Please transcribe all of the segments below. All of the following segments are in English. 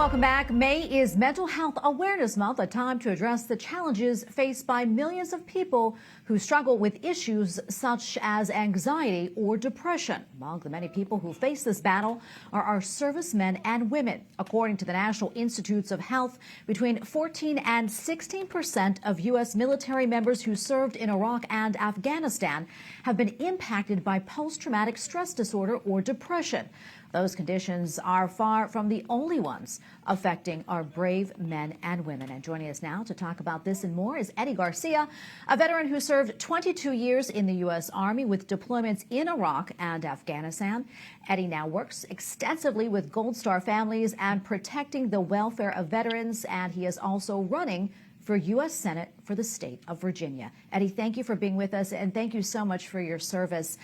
welcome back. May is Mental Health Awareness Month, a time to address the challenges faced by millions of people who struggle with issues such as anxiety or depression. Among the many people who face this battle are our servicemen and women. According to the National Institutes of Health, between 14 and 16% of U.S. military members who served in Iraq and Afghanistan have been impacted by post-traumatic stress disorder or depression. Those conditions are far from the only ones affecting our brave men and women. And joining us now to talk about this and more is Eddie Garcia, a veteran who served 22 years in the U.S. Army with deployments in Iraq and Afghanistan. Eddie now works extensively with Gold Star families and protecting the welfare of veterans, and he is also running for U.S. Senate for the state of Virginia. Eddie, thank you for being with us, and thank you so much for your service.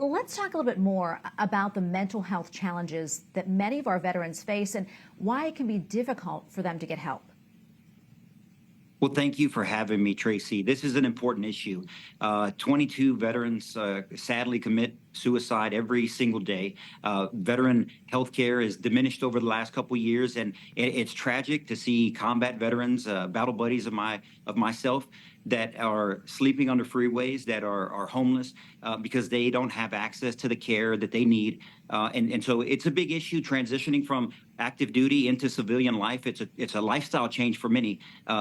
Let's talk a little bit more about the mental health challenges that many of our veterans face and why it can be difficult for them to get help. Well, thank you for having me, Tracy. This is an important issue. 22 veterans sadly commit suicide every single day. Veteran health care is diminished over the last couple of years, and it's tragic to see combat veterans, battle buddies of myself, that are sleeping under freeways, that are homeless because they don't have access to the care that they need. And so it's a big issue transitioning from active duty into civilian life. It's a lifestyle change for many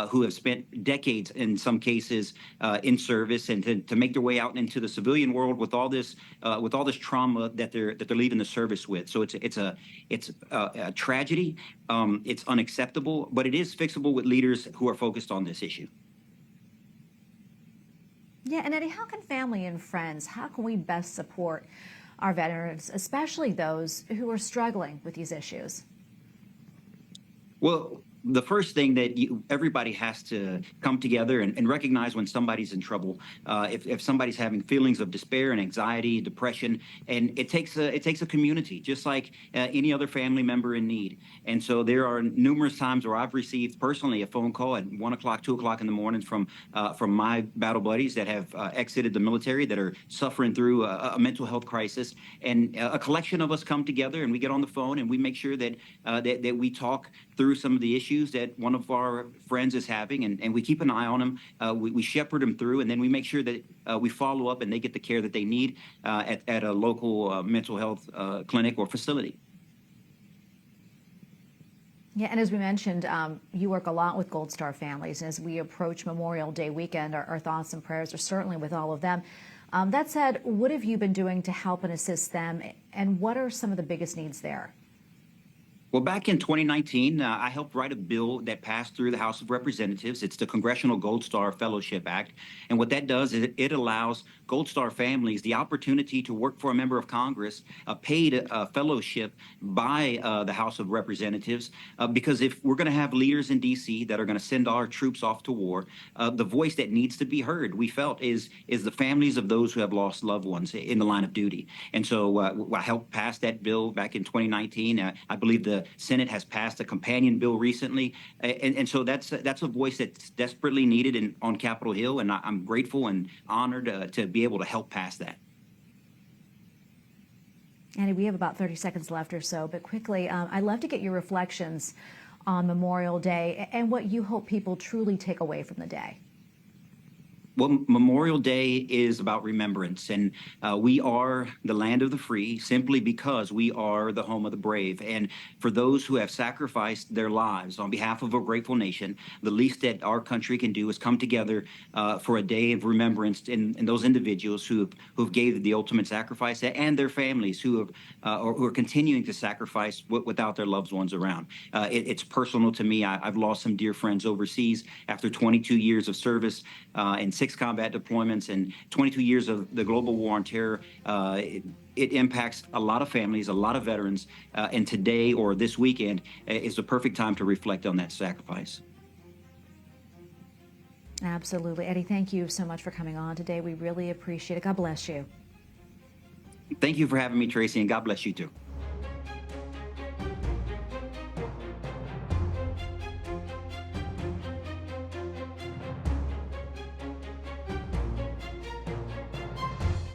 who have spent decades, in some cases, in service, and to make their way out into the civilian world with all this trauma that they're leaving the service with. So it's a tragedy. It's unacceptable, but it is fixable with leaders who are focused on this issue. Yeah, and Eddie, how can family and friends, how can we best support our veterans, especially those who are struggling with these issues? Well, the first thing that everybody has to come together and recognize when somebody's in trouble, if somebody's having feelings of despair and anxiety, depression, and it takes a community, just like any other family member in need. And so there are numerous times where I've received personally a phone call at 1 o'clock, 2 o'clock in the morning from my battle buddies that have exited the military, that are suffering through a mental health crisis. And a collection of us come together and we get on the phone and we make sure that we talk through some of the issues that one of our friends is having, and we keep an eye on them. We shepherd them through, and then we make sure that we follow up and they get the care that they need at a local mental health clinic or facility. Yeah, and as we mentioned, you work a lot with Gold Star families, and as we approach Memorial Day weekend, our thoughts and prayers are certainly with all of them. That said, what have you been doing to help and assist them, and what are some of the biggest needs there? Well, back in 2019, I helped write a bill that passed through the House of Representatives. It's the Congressional Gold Star Fellowship Act. And what that does is it allows Gold Star families the opportunity to work for a member of Congress, a paid fellowship by the House of Representatives. Because if we're going to have leaders in D.C. that are going to send our troops off to war, the voice that needs to be heard, we felt, is the families of those who have lost loved ones in the line of duty. And so I helped pass that bill back in 2019. I believe the Senate has passed a companion bill recently, and so that's a voice that's desperately needed on Capitol Hill, and I'm grateful and honored to be able to help pass that. Andy, we have about 30 seconds left or so, but quickly, I'd love to get your reflections on Memorial Day and what you hope people truly take away from the day. Well, Memorial Day is about remembrance, and we are the land of the free simply because we are the home of the brave. And for those who have sacrificed their lives on behalf of a grateful nation, the least that our country can do is come together for a day of remembrance in those individuals who have gave the ultimate sacrifice, and their families who are continuing to sacrifice without their loved ones around. It's personal to me. I've lost some dear friends overseas after 22 years of service and 6 combat deployments and 22 years of the global war on terror. It impacts a lot of families, a lot of veterans, and today or this weekend is the perfect time to reflect on that sacrifice. Absolutely. Eddie, thank you so much for coming on today. We really appreciate it. God bless you. Thank you for having me, Tracy, and God bless you too.